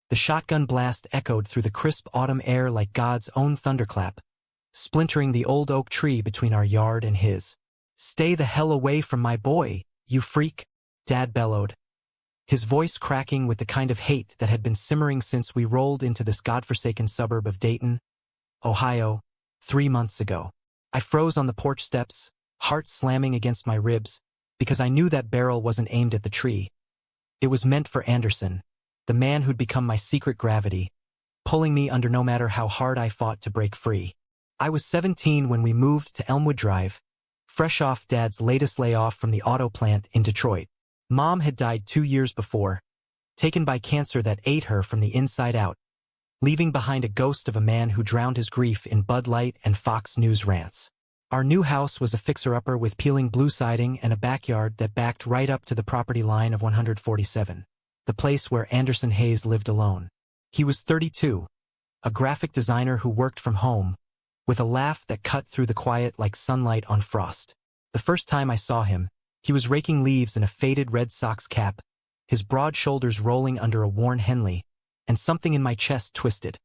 The shotgun blast echoed through the crisp autumn air like God's own thunderclap, splintering the old oak tree between our yard and his. "Stay the hell away from my boy, you freak," Dad bellowed, his voice cracking with the kind of hate that had been simmering since we rolled into this godforsaken suburb of Dayton, Ohio, 3 months ago. I froze on the porch steps, heart slamming against my ribs, because I knew that barrel wasn't aimed at the tree. It was meant for Anderson, the man who'd become my secret gravity, pulling me under no matter how hard I fought to break free. I was 17 when we moved to Elmwood Drive, fresh off Dad's latest layoff from the auto plant in Detroit. Mom had died 2 years before, taken by cancer that ate her from the inside out, leaving behind a ghost of a man who drowned his grief in Bud Light and Fox News rants. Our new house was a fixer-upper with peeling blue siding and a backyard that backed right up to the property line of 147, the place where Anderson Hayes lived alone. He was 32, a graphic designer who worked from home, with a laugh that cut through the quiet like sunlight on frost. The first time I saw him, he was raking leaves in a faded Red Sox cap, his broad shoulders rolling under a worn Henley, and something in my chest twisted.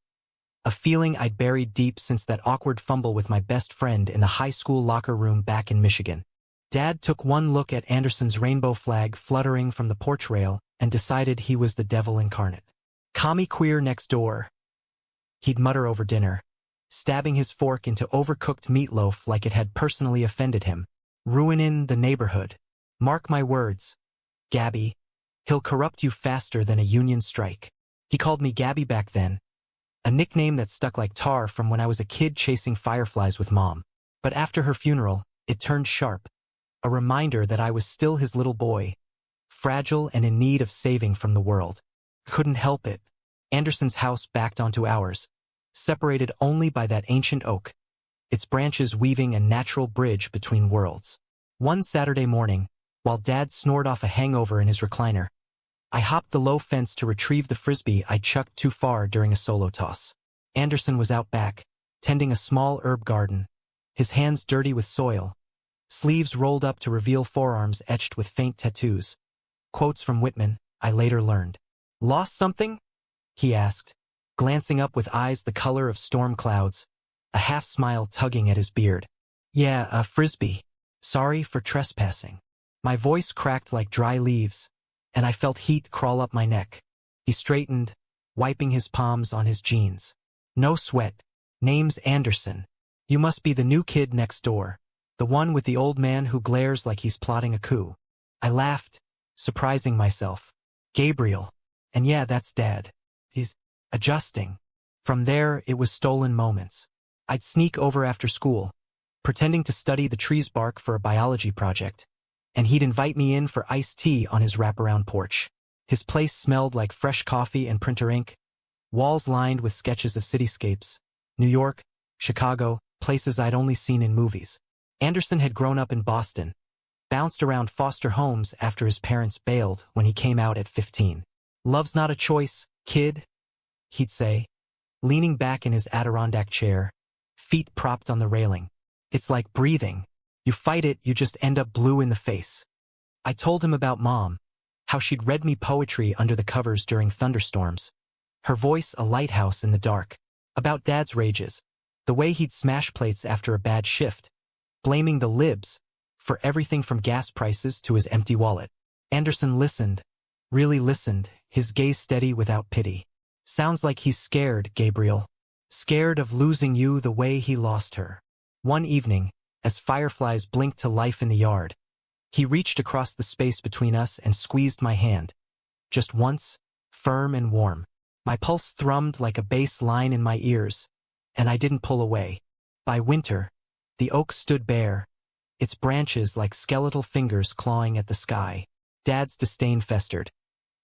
A feeling I'd buried deep since that awkward fumble with my best friend in the high school locker room back in Michigan. Dad took one look at Anderson's rainbow flag fluttering from the porch rail and decided he was the devil incarnate. "Commie queer next door," he'd mutter over dinner, stabbing his fork into overcooked meatloaf like it had personally offended him. "Ruinin' the neighborhood. Mark my words, Gabby, he'll corrupt you faster than a union strike." He called me Gabby back then, a nickname that stuck like tar from when I was a kid chasing fireflies with Mom. But after her funeral, it turned sharp, a reminder that I was still his little boy, fragile and in need of saving from the world. Couldn't help it. Anderson's house backed onto ours, separated only by that ancient oak, its branches weaving a natural bridge between worlds. One Saturday morning, while Dad snored off a hangover in his recliner, I hopped the low fence to retrieve the frisbee I chucked too far during a solo toss. Anderson was out back, tending a small herb garden, his hands dirty with soil, sleeves rolled up to reveal forearms etched with faint tattoos. Quotes from Whitman, I later learned. "Lost something?" he asked, glancing up with eyes the color of storm clouds, a half-smile tugging at his beard. "Yeah, a frisbee. Sorry for trespassing." My voice cracked like dry leaves, and I felt heat crawl up my neck. He straightened, wiping his palms on his jeans. "No sweat. Name's Anderson. You must be the new kid next door, the one with the old man who glares like he's plotting a coup." I laughed, surprising myself. "Gabriel. And yeah, that's Dad. He's adjusting." From there, it was stolen moments. I'd sneak over after school, pretending to study the tree's bark for a biology project, and he'd invite me in for iced tea on his wraparound porch. His place smelled like fresh coffee and printer ink, walls lined with sketches of cityscapes, New York, Chicago, places I'd only seen in movies. Anderson had grown up in Boston, bounced around foster homes after his parents bailed when he came out at 15. "Love's not a choice, kid," he'd say, leaning back in his Adirondack chair, feet propped on the railing. "It's like breathing. You fight it, you just end up blue in the face." I told him about Mom, how she'd read me poetry under the covers during thunderstorms, her voice a lighthouse in the dark, about Dad's rages, the way he'd smash plates after a bad shift, blaming the libs for everything from gas prices to his empty wallet. Anderson listened, really listened, his gaze steady without pity. "Sounds like he's scared, Gabriel. Scared of losing you the way he lost her." One evening, as fireflies blinked to life in the yard, he reached across the space between us and squeezed my hand. Just once, firm and warm. My pulse thrummed like a bass line in my ears, and I didn't pull away. By winter, the oak stood bare, its branches like skeletal fingers clawing at the sky. Dad's disdain festered.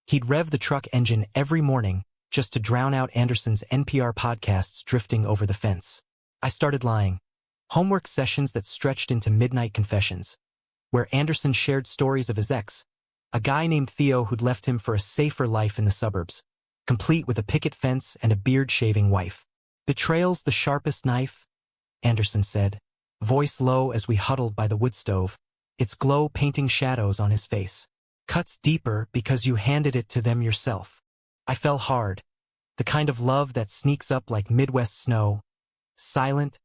He'd rev the truck engine every morning just to drown out Anderson's NPR podcasts drifting over the fence. I started lying. Homework sessions that stretched into midnight confessions, where Anderson shared stories of his ex, a guy named Theo who'd left him for a safer life in the suburbs, complete with a picket fence and a beard-shaving wife. "Betrayal's the sharpest knife," Anderson said, voice low as we huddled by the wood stove, its glow painting shadows on his face. "Cuts deeper because you handed it to them yourself." I fell hard, The kind of love that sneaks up like Midwest snow, silent,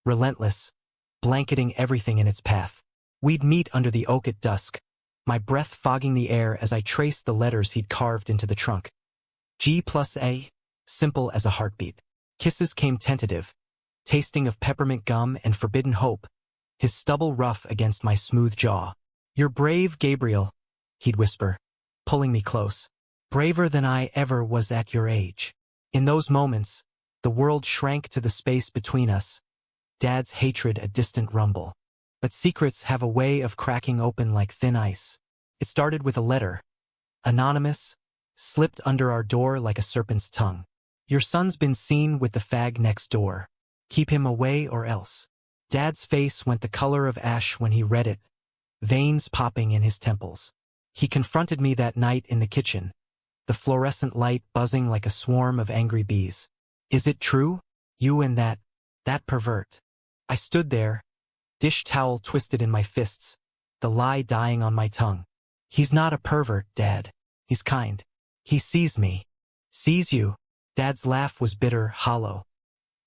relentless, blanketing everything in its path. We'd meet under the oak at dusk, my breath fogging the air as I traced the letters he'd carved into the trunk. G+A, simple as a heartbeat. Kisses came tentative, tasting of peppermint gum and forbidden hope, his stubble rough against my smooth jaw. "You're brave, Gabriel," he'd whisper, pulling me close. "Braver than I ever was at your age." In those moments, the world shrank to the space between us, Dad's hatred a distant rumble. But secrets have a way of cracking open like thin ice. It started with a letter, anonymous, slipped under our door like a serpent's tongue. "Your son's been seen with the fag next door. Keep him away or else." Dad's face went the color of ash when he read it, veins popping in his temples. He confronted me that night in the kitchen, the fluorescent light buzzing like a swarm of angry bees. "Is it true? You and that pervert?" I stood there, dish towel twisted in my fists, the lie dying on my tongue. "He's not a pervert, Dad. He's kind. He sees me." "Sees you?" Dad's laugh was bitter, hollow.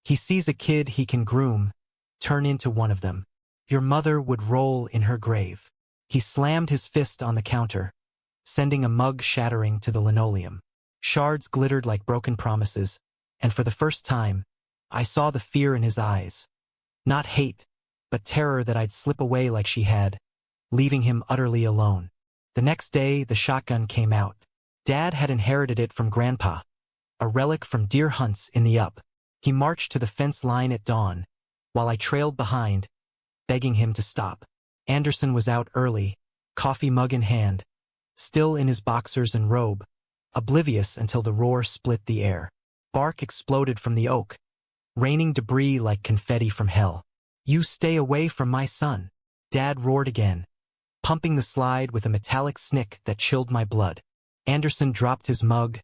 "He sees a kid he can groom, turn into one of them. Your mother would roll in her grave." He slammed his fist on the counter, sending a mug shattering to the linoleum. Shards glittered like broken promises, and for the first time, I saw the fear in his eyes. Not hate, but terror that I'd slip away like she had, leaving him utterly alone. The next day, the shotgun came out. Dad had inherited it from Grandpa, a relic from deer hunts in the Up. He marched to the fence line at dawn, while I trailed behind, begging him to stop. Anderson was out early, coffee mug in hand, still in his boxers and robe, oblivious until the roar split the air. Bark exploded from the oak, raining debris like confetti from hell. "You stay away from my son," Dad roared again, pumping the slide with a metallic snick that chilled my blood. Anderson dropped his mug,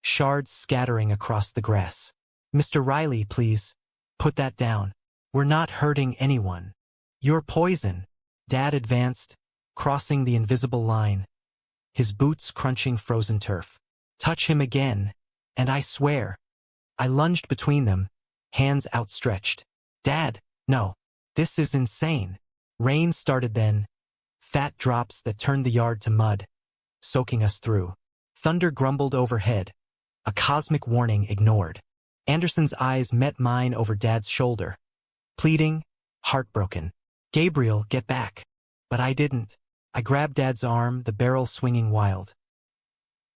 shards scattering across the grass. "Mr. Riley, please, put that down. We're not hurting anyone." "You're poison." Dad advanced, crossing the invisible line, his boots crunching frozen turf. "Touch him again, and I swear." I lunged between them, hands outstretched. "Dad, no. This is insane." Rain started then, fat drops that turned the yard to mud, soaking us through. Thunder grumbled overhead, a cosmic warning ignored. Anderson's eyes met mine over Dad's shoulder, pleading, heartbroken. "Gabriel, get back." But I didn't. I grabbed Dad's arm, the barrel swinging wild.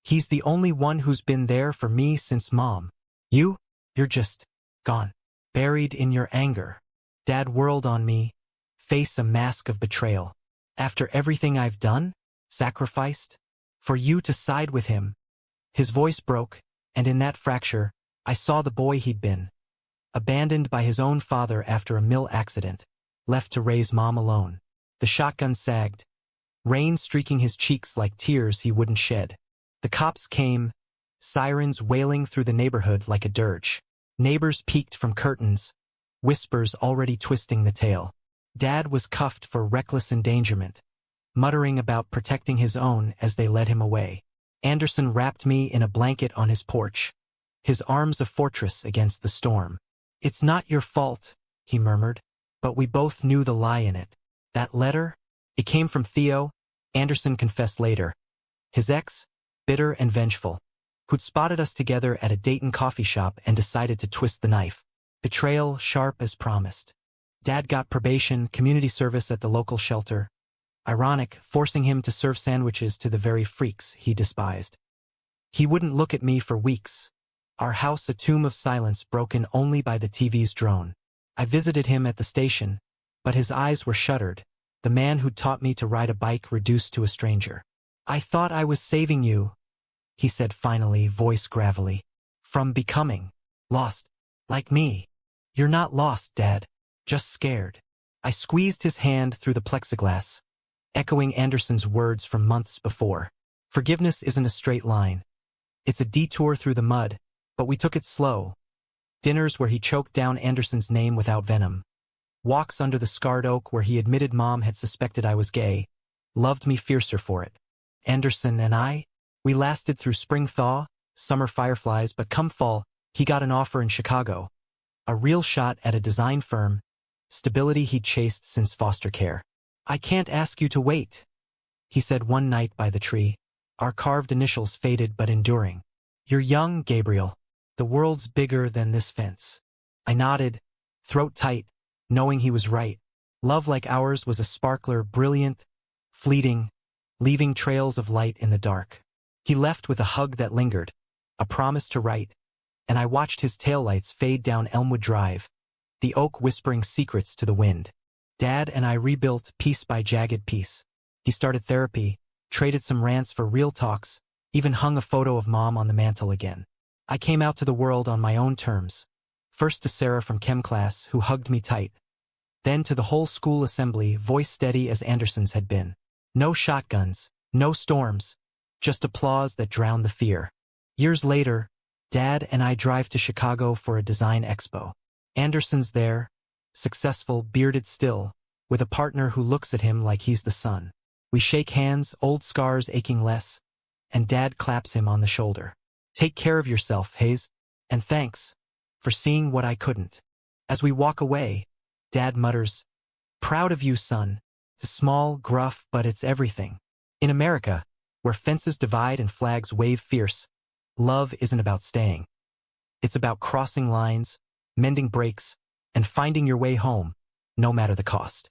"He's the only one who's been there for me since Mom. You're just gone, buried in your anger." Dad whirled on me, face a mask of betrayal. "After everything I've done, sacrificed, for you to side with him." His voice broke, and in that fracture, I saw the boy he'd been. Abandoned by his own father after a mill accident, left to raise Mom alone. The shotgun sagged, rain streaking his cheeks like tears he wouldn't shed. The cops came, sirens wailing through the neighborhood like a dirge. Neighbors peeked from curtains, whispers already twisting the tale. Dad was cuffed for reckless endangerment, muttering about protecting his own as they led him away. Anderson wrapped me in a blanket on his porch, his arms a fortress against the storm. "It's not your fault," he murmured, but we both knew the lie in it. That letter? It came from Theo, Anderson confessed later. His ex, bitter and vengeful, who'd spotted us together at a Dayton coffee shop and decided to twist the knife. Betrayal sharp as promised. Dad got probation, community service at the local shelter. Ironic, forcing him to serve sandwiches to the very freaks he despised. He wouldn't look at me for weeks. Our house a tomb of silence broken only by the TV's drone. I visited him at the station, but his eyes were shuttered, the man who'd taught me to ride a bike reduced to a stranger. "I thought I was saving you," he said finally, voice gravelly, "from becoming lost, like me." "You're not lost, Dad, just scared." I squeezed his hand through the plexiglass, echoing Anderson's words from months before. Forgiveness isn't a straight line. It's a detour through the mud, but we took it slow. Dinners where he choked down Anderson's name without venom. Walks under the scarred oak where he admitted Mom had suspected I was gay, loved me fiercer for it. Anderson and I, we lasted through spring thaw, summer fireflies, but come fall, He got an offer in Chicago, a real shot at a design firm, stability he'd chased since foster care. "I can't ask you to wait," he said one night by the tree, our carved initials faded but enduring. "You're young, Gabriel. The world's bigger than this fence." I nodded, throat tight, knowing he was right. Love like ours was a sparkler, brilliant, fleeting, leaving trails of light in the dark. He left with a hug that lingered, a promise to write, and I watched his taillights fade down Elmwood Drive, the oak whispering secrets to the wind. Dad and I rebuilt piece by jagged piece. He started therapy, traded some rants for real talks, even hung a photo of Mom on the mantle again. I came out to the world on my own terms. First to Sarah from chem class, who hugged me tight. Then to the whole school assembly, voice steady as Anderson's had been. No shotguns, no storms, just applause that drowned the fear. Years later, Dad and I drive to Chicago for a design expo. Anderson's there, successful, bearded still, with a partner who looks at him like he's the sun. We shake hands, old scars aching less, and Dad claps him on the shoulder. "Take care of yourself, Hayes, and thanks for seeing what I couldn't." As we walk away, Dad mutters, "Proud of you, son. It's small, gruff, but it's everything." In America, where fences divide and flags wave fierce, love isn't about staying. It's about crossing lines, mending breaks, and finding your way home, no matter the cost.